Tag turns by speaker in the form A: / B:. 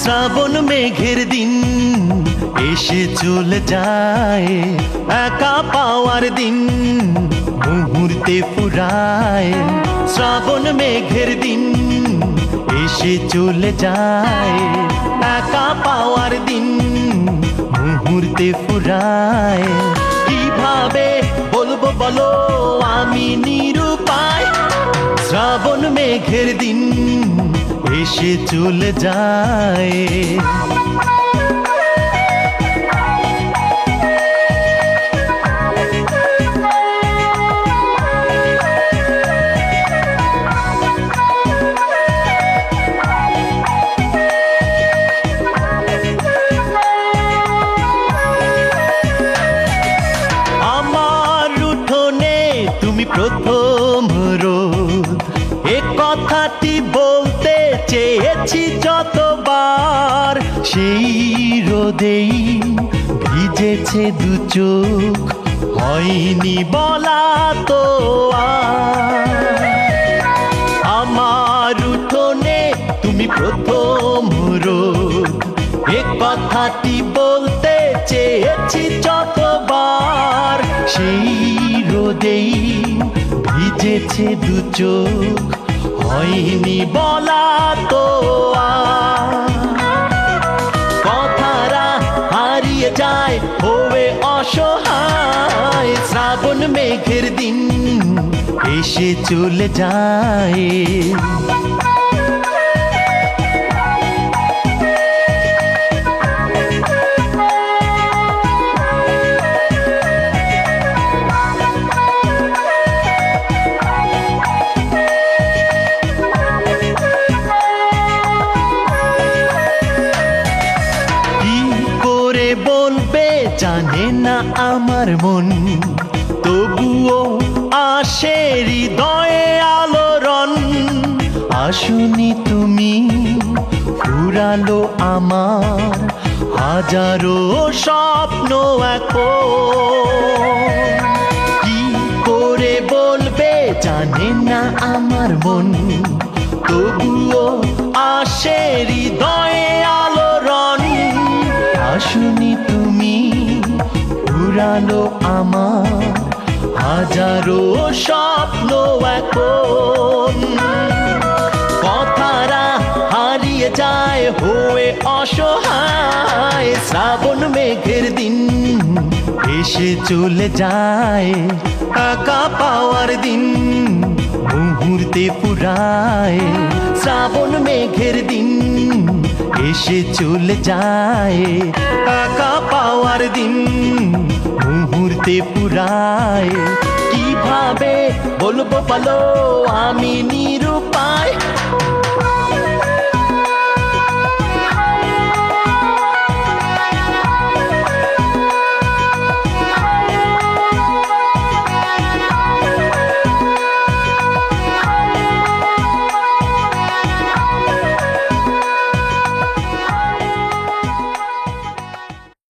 A: শ্রাবণ মেঘের দিন এসে চলে যায়, একা পাওয়ার দিন মুহূর্তে ফুরায়। শ্রাবণ মেঘের দিন এসে চলে যায়, একা পাওয়ার দিন মুহূর্তে ফুরায়। কিভাবে বলবো বলো আমি নিরুপায়, শ্রাবণ মেঘের দিন এসে চলে যায়। আমার উঠোনে তুমি প্রথম রোদ, এ কথাটি বলতে চেয়েছি যতবার। সেই রোদেই ভিজেছে দু চোখ, হয়নি বলা তো আর। আমার উঠোনে তুমি প্রথম রোদ, এ কথাটি বলতে চেয়েছি যতবার। সেই রোদেই ভিজেছে দু চোখ, হয়নি বলা তো আর। কথারা হারিয়ে যায় হয়ে অসহায়, শ্রাবণ মেঘের দিন এসে চলে যায়। বলবে জানে না আমার মন, তবুও আসে হৃদয়ে আলোড়ন। আসুনি তুমি ফুরালো আমার হাজারো স্বপ্ন এখন। কি করে বলবে জানে না আমার মন, তবুও আসে হৃদয়ে আলোড়ন। আসুনি তুমি ফুরালো আমার হাজারো স্বপ্ন এখন। কথারা হারিয়ে যায় হয়ে অসহায়, শ্রাবণ মেঘের দিন এসে চলে যায়, একা পাওয়ার দিন মুহূর্তে ফুরায়। শ্রাবণ মেঘের দিন এসে চলে যায়, একা পাওয়ার দিন মুহূর্তে ফুরায়। কিভাবে বলবো বলো আমি নিরুপায়,